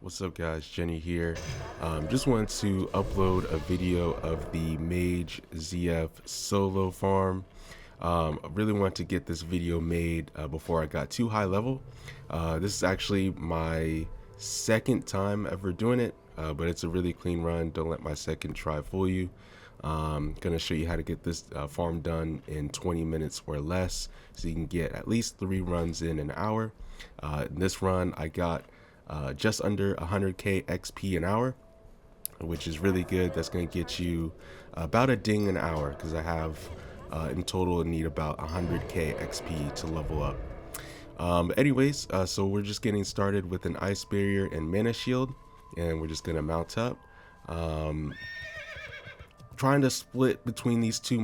What's up guys, Jenny here. Just wanted to upload a video of the Mage ZF solo farm. I really wanted to get this video made before I got too high level. This is actually my second time ever doing it, but it's a really clean run. Don't let my second try fool you. Gonna show you how to get this farm done in 20 minutes or less, so you can get at least 3 runs in an hour. In this run I got just under 100k XP an hour, which is really good. That's going to get you about a ding an hour, because I have in total need about 100k XP to level up. But anyways, so we're just getting started with an ice barrier and mana shield, and we're just going to mount up. Trying to split between these two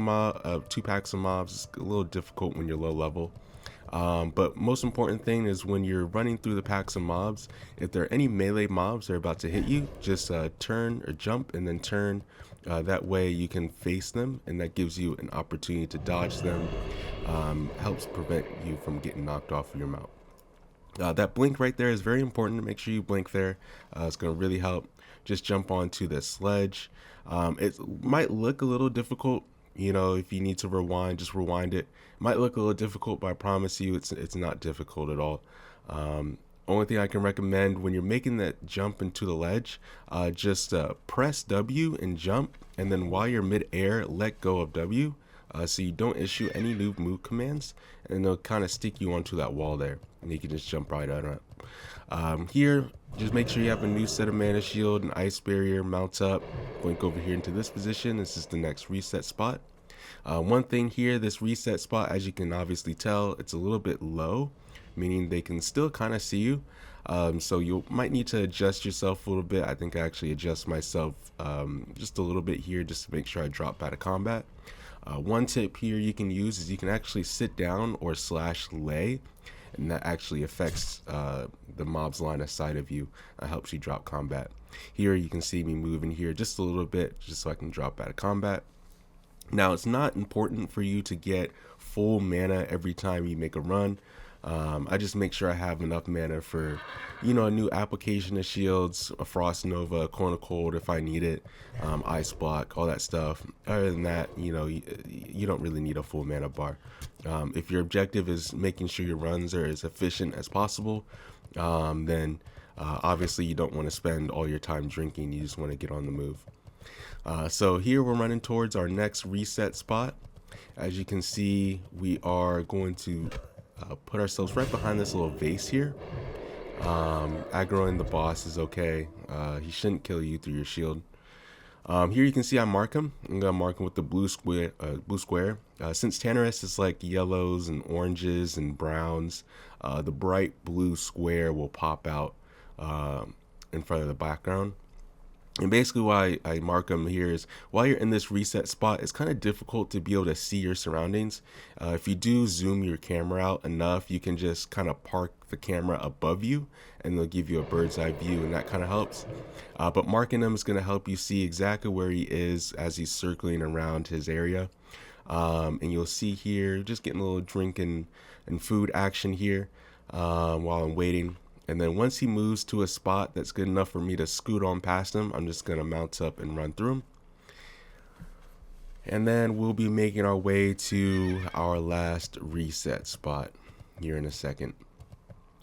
packs of mobs is a little difficult when you're low level. But most important thing is when you're running through the packs of mobs, if there are any melee mobs that are about to hit you, just turn or jump and then turn. That way you can face them, and that gives you an opportunity to dodge them. Helps prevent you from getting knocked off of your mount. That blink right there is very important. Make sure you blink there. It's going to really help. Just jump onto the sledge. It might look a little difficult. You know, if you need to rewind, just rewind it. Might look a little difficult, but I promise you it's not difficult at all. Only thing I can recommend when you're making that jump into the ledge, just press W and jump, and then while you're mid-air, let go of W, so you don't issue any new move commands, and they'll kind of stick you onto that wall there, and you can just jump right on it. Here, just make sure you have a new set of mana shield and ice barrier. Mount up, blink over here into this position. This is the next reset spot. One thing here, this reset spot, as you can obviously tell, it's a little bit low, meaning they can still kind of see you. So you might need to adjust yourself a little bit. I think I actually adjust myself just a little bit here, just to make sure I drop out of combat. One tip here you can use is you can actually sit down or slash lay, and that actually affects the mob's line of sight of you. Helps you drop combat. Here you can see me moving here just a little bit, just so I can drop out of combat. Now, it's not important for you to get full mana every time you make a run. I just make sure I have enough mana for, you know, a new application of shields, a Frost Nova, a Corner Cold if I need it, Ice Block, all that stuff. Other than that, you know, you don't really need a full mana bar. If your objective is making sure your runs are as efficient as possible, then obviously you don't want to spend all your time drinking. You just want to get on the move. So here we're running towards our next reset spot. As you can see, we are going to put ourselves right behind this little vase here. Aggroing the boss is okay. He shouldn't kill you through your shield. Here you can see I mark him. I'm gonna mark him with the blue square. Since Tannerus is like yellows and oranges and browns, the bright blue square will pop out in front of the background. And basically why I mark them here is, while you're in this reset spot, it's kind of difficult to be able to see your surroundings. If you do zoom your camera out enough, you can just kind of park the camera above you, and they'll give you a bird's eye view, and that kind of helps. But marking him is going to help you see exactly where he is as he's circling around his area. And you'll see here, just getting a little drink and food action here while I'm waiting. And then once he moves to a spot that's good enough for me to scoot on past him, I'm just going to mount up and run through him. And then we'll be making our way to our last reset spot here in a second.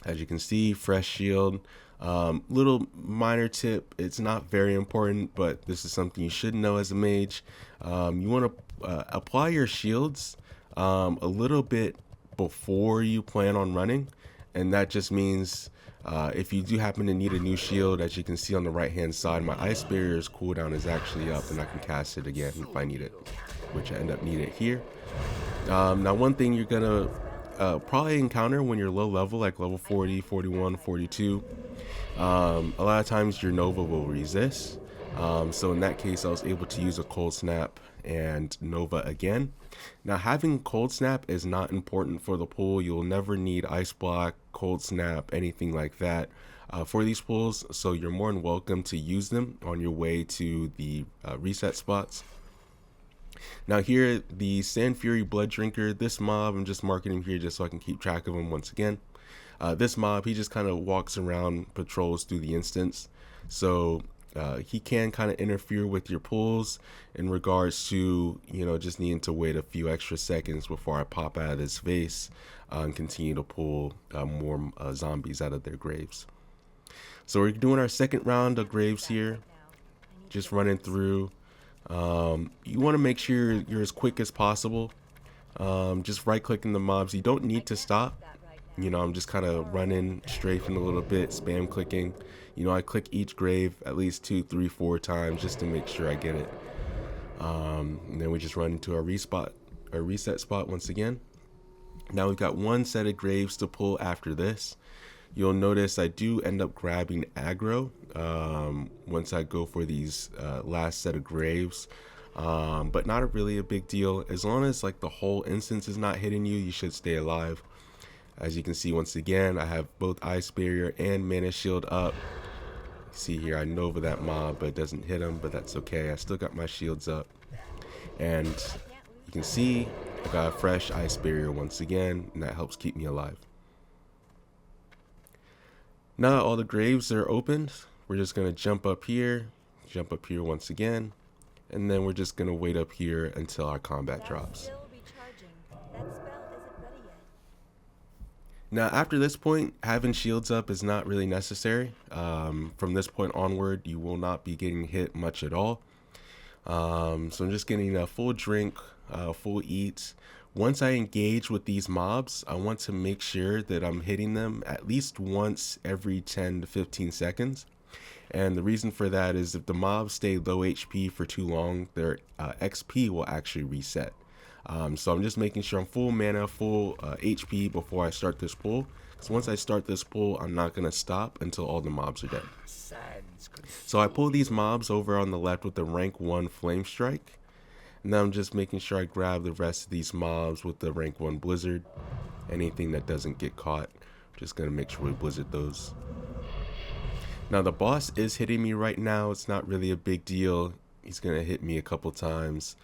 As you can see, fresh shield. Little minor tip, it's not very important, but this is something you should know as a mage. You want to apply your shields a little bit before you plan on running. And that just means if you do happen to need a new shield, as you can see on the right hand side, my ice barrier's cooldown is actually up, and I can cast it again if I need it, which I end up needing it here. Now one thing you're gonna probably encounter when you're low level, like level 40, 41, 42, a lot of times your Nova will resist. So in that case, I was able to use a cold snap and Nova again. Now, having cold snap is not important for the pool. You'll never need ice block, cold snap, anything like that for these pools, so you're more than welcome to use them on your way to the reset spots. Now here, the Sand Fury Blood Drinker, this mob, I'm just marking him here just so I can keep track of him once again. This mob, he just kind of walks around, patrols through the instance. So he can kind of interfere with your pulls in regards to, just needing to wait a few extra seconds before I pop out of his face and continue to pull more zombies out of their graves. So we're doing our second round of graves here, just running through. You want to make sure you're as quick as possible. Just right clicking the mobs. You don't need to stop. I'm just kind of running, strafing a little bit, spam clicking. I click each grave at least 2, 3, 4 times just to make sure I get it. And then we just run into our reset spot once again. Now we've got one set of graves to pull after this. You'll notice I do end up grabbing aggro once I go for these last set of graves. But not really a big deal. As long as like the whole instance is not hitting you, you should stay alive. As you can see, once again, I have both Ice Barrier and Mana Shield up. See here, I Nova that mob, but it doesn't hit him, but that's okay. I still got my shields up. And you can see I got a fresh Ice Barrier once again, and that helps keep me alive. Now that all the graves are opened, we're just going to jump up here once again, and then we're just going to wait up here until our combat drops. Now after this point, having shields up is not really necessary. From this point onward, you will not be getting hit much at all. So I'm just getting a full drink, full eat. Once I engage with these mobs, I want to make sure that I'm hitting them at least once every 10 to 15 seconds. And the reason for that is if the mobs stay low HP for too long, their XP will actually reset. So I'm just making sure I'm full mana, full HP before I start this pull. So once I start this pull, I'm not going to stop until all the mobs are dead. So I pull these mobs over on the left with the rank 1 Flame Strike. And now I'm just making sure I grab the rest of these mobs with the rank 1 Blizzard. Anything that doesn't get caught, just going to make sure we blizzard those. Now the boss is hitting me right now. It's not really a big deal. He's going to hit me a couple times.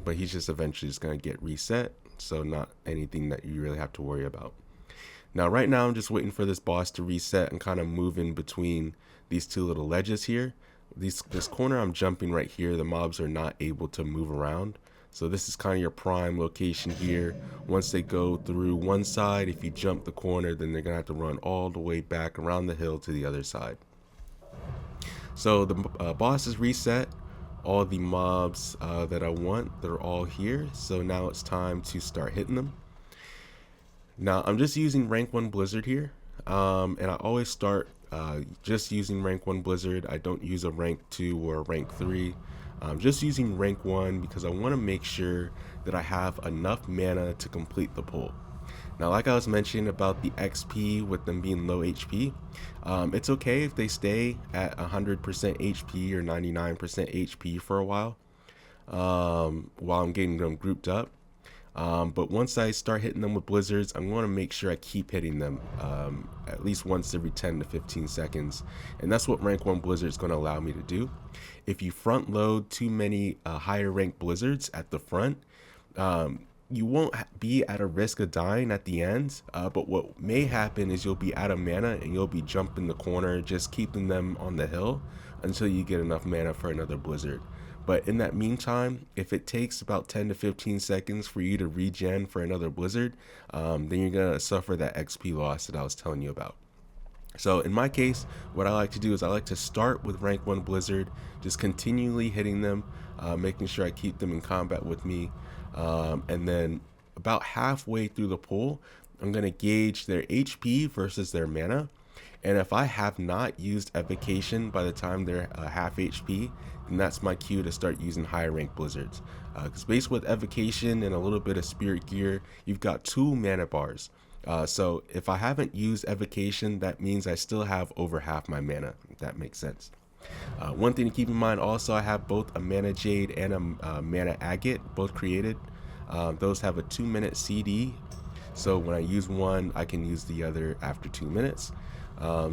But he's just eventually just going to get reset. So not anything that you really have to worry about. Now right now I'm just waiting for this boss to reset and kind of moving between these two little ledges here. This corner I'm jumping right here. The mobs are not able to move around. So this is kind of your prime location here. Once they go through one side, if you jump the corner, then they're going to have to run all the way back around the hill to the other side. So the boss is reset. All the mobs that I want, they're all here. So now it's time to start hitting them. Now I'm just using rank 1 Blizzard here. And I always start just using rank 1 Blizzard. I don't use a rank 2 or a rank 3. I'm just using rank 1 because I want to make sure that I have enough mana to complete the pull. Now, like I was mentioning about the XP with them being low HP, it's okay if they stay at 100% HP or 99% HP for a while I'm getting them grouped up. But once I start hitting them with blizzards, I'm going to make sure I keep hitting them at least once every 10 to 15 seconds. And that's what rank 1 Blizzard is going to allow me to do. If you front load too many higher rank blizzards at the front, you won't be at a risk of dying at the end, but what may happen is you'll be out of mana and you'll be jumping the corner, just keeping them on the hill until you get enough mana for another blizzard. But in that meantime, if it takes about 10 to 15 seconds for you to regen for another blizzard, then you're going to suffer that XP loss that I was telling you about. So in my case, what I like to do is I like to start with rank 1 Blizzard, just continually hitting them, making sure I keep them in combat with me. And then about halfway through the pull, I'm going to gauge their HP versus their mana. And if I have not used Evocation by the time they're half HP, then that's my cue to start using higher rank blizzards. Because based with Evocation and a little bit of Spirit Gear, you've got 2 mana bars. So if I haven't used Evocation, that means I still have over half my mana, if that makes sense. One thing to keep in mind also, I have both a Mana Jade and a Mana Agate, both created. Those have a 2-minute CD, so when I use one, I can use the other after 2 minutes.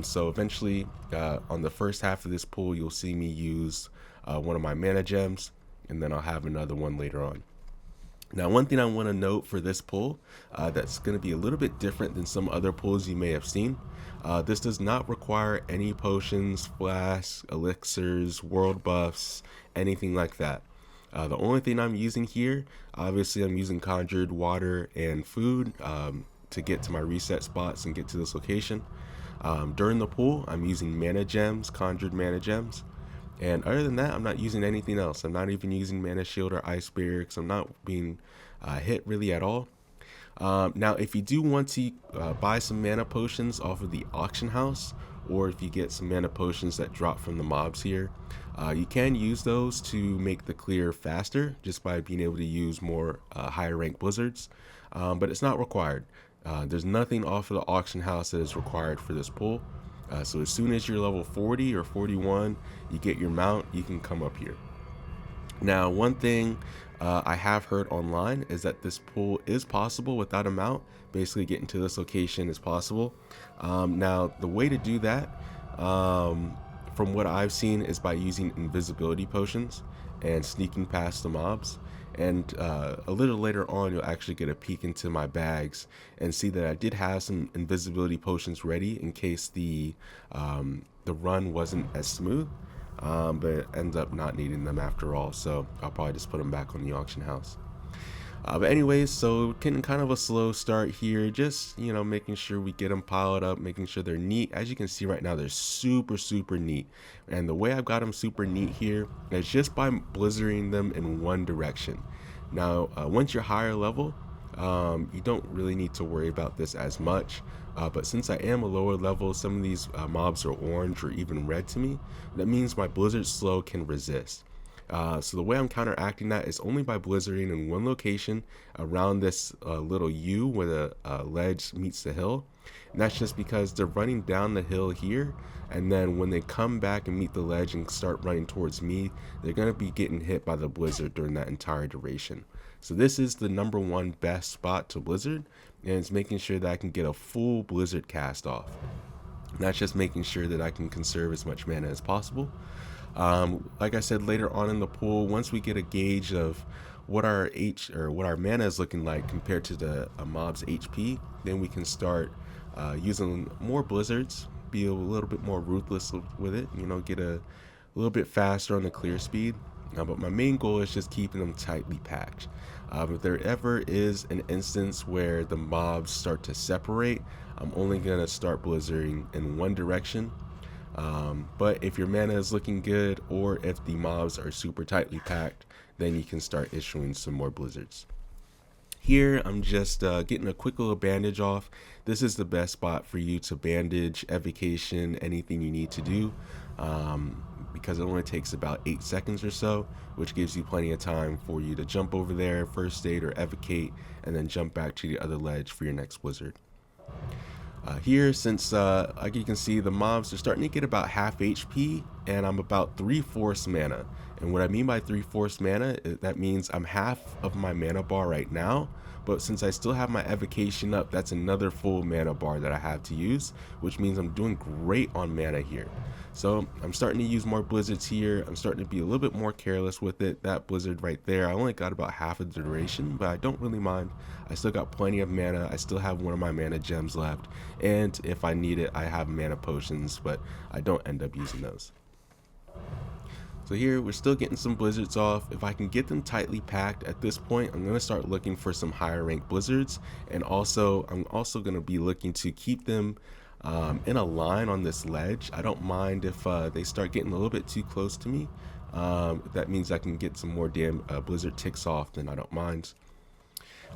So eventually, on the first half of this pull, you'll see me use one of my Mana Gems, and then I'll have another one later on. Now, one thing I want to note for this pull that's going to be a little bit different than some other pulls you may have seen. This does not require any potions, flasks, elixirs, world buffs, anything like that. The only thing I'm using here, obviously I'm using conjured water and food to get to my reset spots and get to this location. During the pull, I'm using mana gems, conjured mana gems. And other than that, I'm not using anything else. I'm not even using mana shield or ice barrier because I'm not being hit really at all. Now, if you do want to buy some mana potions off of the auction house, or if you get some mana potions that drop from the mobs here, you can use those to make the clear faster just by being able to use more higher rank blizzards, but it's not required. There's nothing off of the auction house that is required for this pull. So as soon as you're level 40 or 41, you get your mount, you can come up here. Now, one thing I have heard online is that this pull is possible without a mount. Basically, getting to this location is possible. Now, the way to do that, from what I've seen, is by using invisibility potions and sneaking past the mobs. And a little later on, you'll actually get a peek into my bags and see that I did have some invisibility potions ready in case the run wasn't as smooth. But end up not needing them after all, so I'll probably just put them back on the auction house. But anyways, so getting kind of a slow start here, just, you know, making sure we get them piled up, making sure they're neat. As you can see right now, they're super neat. And the way I've got them super neat here is just by blizzarding them in one direction. Now, once you're higher level, you don't really need to worry about this as much. But since I am a lower level, some of these mobs are orange or even red to me. That means my blizzard slow can resist. So the way I'm counteracting that is only by blizzarding in one location around this little U where the ledge meets the hill. And that's just because they're running down the hill here, and then when they come back and meet the ledge and start running towards me, they're going to be getting hit by the blizzard during that entire duration. So this is the #1 best spot to blizzard, and it's making sure that I can get a full blizzard cast off. And that's just making sure that I can conserve as much mana as possible. Like I said, later on in the pool, once we get a gauge of what our mana is looking like compared to the mob's HP, then we can start using more blizzards, be a little bit more ruthless with it, you know, get a little bit faster on the clear speed. But my main goal is just keeping them tightly packed. If there ever is an instance where the mobs start to separate, I'm only going to start blizzarding in one direction. But if your mana is looking good, or if the mobs are super tightly packed, then you can start issuing some more blizzards. Here, I'm just getting a quick little bandage off. This is the best spot for you to bandage, evocation, anything you need to do, because it only takes about 8 seconds or so, which gives you plenty of time for you to jump over there, first aid or evocate, and then jump back to the other ledge for your next blizzard. Here, since like you can see, the mobs are starting to get about half HP, and I'm about 3/4 mana. And what I mean by 3/4 mana, that means I'm half of my mana bar right now, but since I still have my evocation up, that's another full mana bar that I have to use, which means I'm doing great on mana here. So I'm starting to use more blizzards here. I'm starting to be a little bit more careless with it. That blizzard right there, I only got about half of the duration, but I don't really mind. I still got plenty of mana. I still have one of my mana gems left, and if I need it, I have mana potions, but I don't end up using those. So here we're still getting some blizzards off. If I can get them tightly packed at this point, I'm going to start looking for some higher rank blizzards, and also I'm also going to be looking to keep them in a line on this ledge. I don't mind if they start getting a little bit too close to me. If that means I can get some more blizzard ticks off, then I don't mind.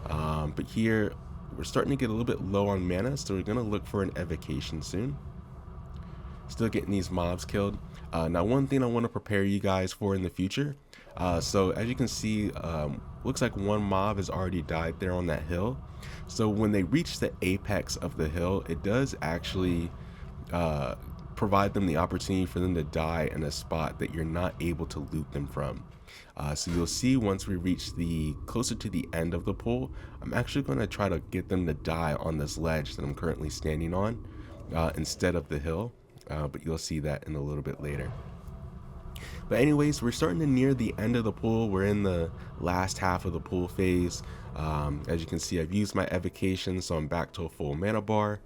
But here we're starting to get a little bit low on mana, so we're going to look for an evocation soon. Still getting these mobs killed. Now, one thing I want to prepare you guys for in the future. So as you can see, looks like one mob has already died there on that hill. So when they reach the apex of the hill, it does actually provide them the opportunity for them to die in a spot that you're not able to loot them from. So you'll see once we reach closer to the end of the pool, I'm actually going to try to get them to die on this ledge that I'm currently standing on instead of the hill. But you'll see that in a little bit later. But anyways, we're starting to near the end of the pool. We're in the last half of the pool phase. As you can see, I've used my evocation, so I'm back to a full mana bar.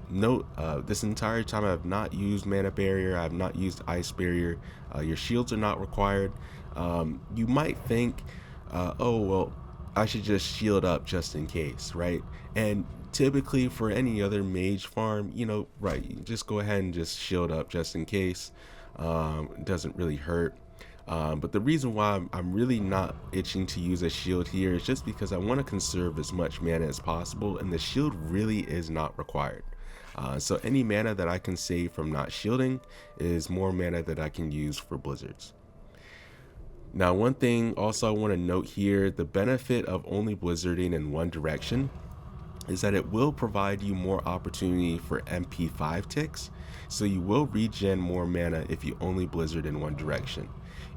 Note, this entire time I have not used mana barrier, I have not used ice barrier. Your shields are not required. You might think, oh well, I should just shield up just in case, right? And typically for any other mage farm, you know, right, you just go ahead and just shield up just in case. It doesn't really hurt. But the reason why I'm really not itching to use a shield here is just because I want to conserve as much mana as possible, and the shield really is not required. So any mana that I can save from not shielding is more mana that I can use for blizzards. Now, one thing also I want to note here, the benefit of only blizzarding in one direction is that it will provide you more opportunity for MP5 ticks, so you will regen more mana if you only blizzard in one direction.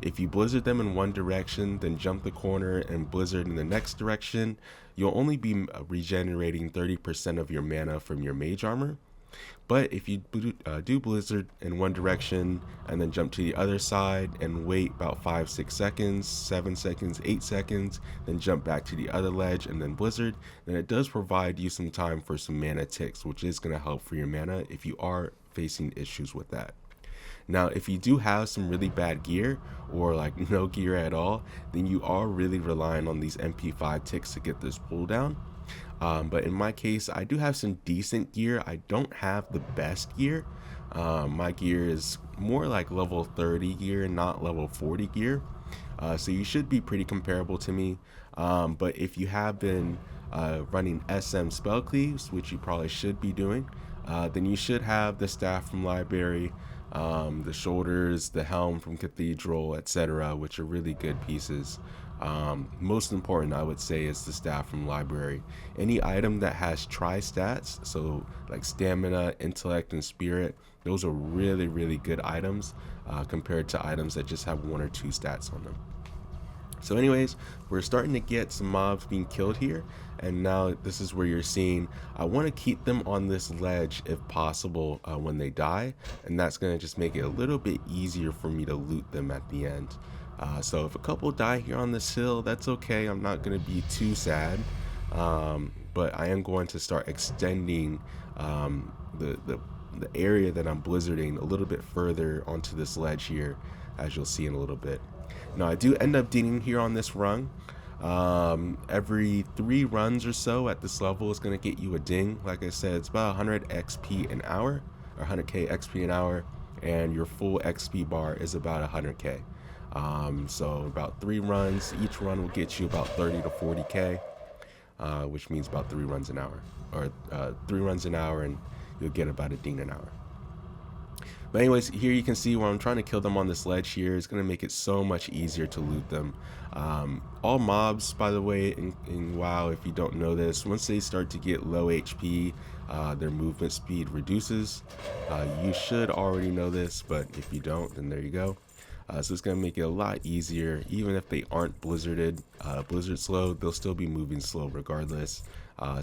If you blizzard them in one direction, then jump the corner and blizzard in the next direction, you'll only be regenerating 30% of your mana from your mage armor. But if you do blizzard in one direction and then jump to the other side and wait about 5-6 seconds, 7 seconds, 8 seconds, then jump back to the other ledge and then blizzard, then it does provide you some time for some mana ticks, which is going to help for your mana if you are facing issues with that. Now, if you do have some really bad gear or like no gear at all, then you are really relying on these MP5 ticks to get this cooldown. But in my case, I do have some decent gear. I don't have the best gear. My gear is more like level 30 gear, not level 40 gear. So you should be pretty comparable to me. But if you have been running SM spell cleaves, which you probably should be doing, then you should have the staff from library, the shoulders, the helm from cathedral, etc., which are really good pieces. Most important, I would say, is the staff from library. Any item that has tri-stats, so like stamina, intellect, and spirit, those are really, really good items compared to items that just have 1 or 2 stats on them. So anyways, we're starting to get some mobs being killed here, and now this is where you're seeing I want to keep them on this ledge if possible when they die, and that's going to just make it a little bit easier for me to loot them at the end. So if a couple die here on this hill, that's okay. I'm not going to be too sad, but I am going to start extending the area that I'm blizzarding a little bit further onto this ledge here, as you'll see in a little bit. Now, I do end up dinging here on this run. Every 3 runs or so at this level is going to get you a ding. Like I said, it's about 100 XP an hour, or 100k XP an hour, and your full XP bar is about 100k. So about 3 runs, each run will get you about 30 to 40k, which means about 3 runs an hour, or 3 runs an hour, and you'll get about a ding an hour. But anyways, here you can see where I'm trying to kill them on this ledge here. It's going to make it so much easier to loot them. All mobs, by the way, in WoW, if you don't know this, once they start to get low HP, their movement speed reduces. You should already know this, but if you don't, then there you go. So it's going to make it a lot easier. Even if they aren't blizzard slow, they'll still be moving slow regardless.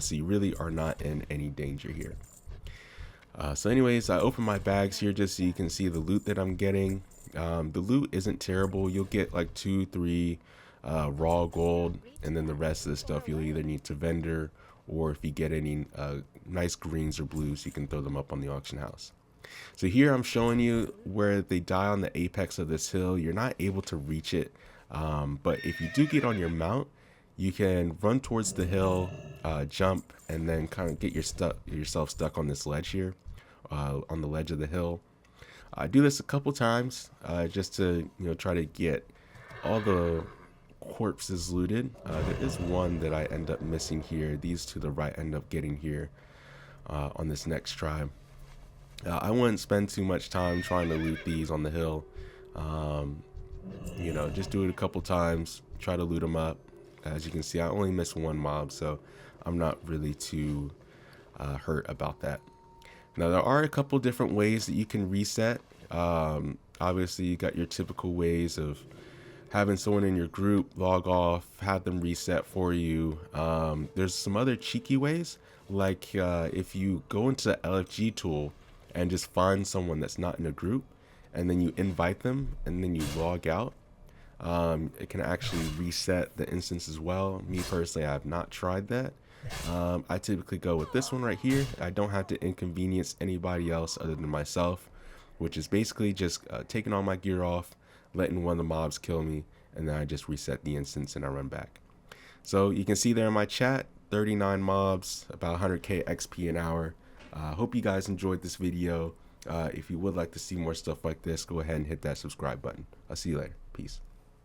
So you really are not in any danger here. So anyways, I open my bags here just so you can see the loot that I'm getting. The loot isn't terrible. You'll get like 2-3 raw gold, and then the rest of the stuff you'll either need to vendor, or if you get any nice greens or blues, you can throw them up on the auction house. So here I'm showing you where they die on the apex of this hill. You're not able to reach it, but if you do get on your mount, you can run towards the hill, jump, and then kind of get yourself stuck on this ledge here, on the ledge of the hill. I do this a couple times just to try to get all the corpses looted. There is one that I end up missing here. These to the right end up getting here on this next try. I wouldn't spend too much time trying to loot these on the hill. Just do it a couple times, try to loot them up. As you can see, I only missed 1 mob, so I'm not really too hurt about that. Now, there are a couple different ways that you can reset. Obviously, you got your typical ways of having someone in your group log off, have them reset for you. There's some other cheeky ways, like if you go into the LFG tool and just find someone that's not in a group and then you invite them and then you log out, it can actually reset the instance as well. Me personally, I have not tried that. I typically go with this one right here. I don't have to inconvenience anybody else other than myself, which is basically just taking all my gear off, letting one of the mobs kill me, and then I just reset the instance and I run back. So you can see there in my chat, 39 mobs, about 100k XP an hour. Hope you guys enjoyed this video. If you would like to see more stuff like this, go ahead and hit that subscribe button. I'll see you later. Peace.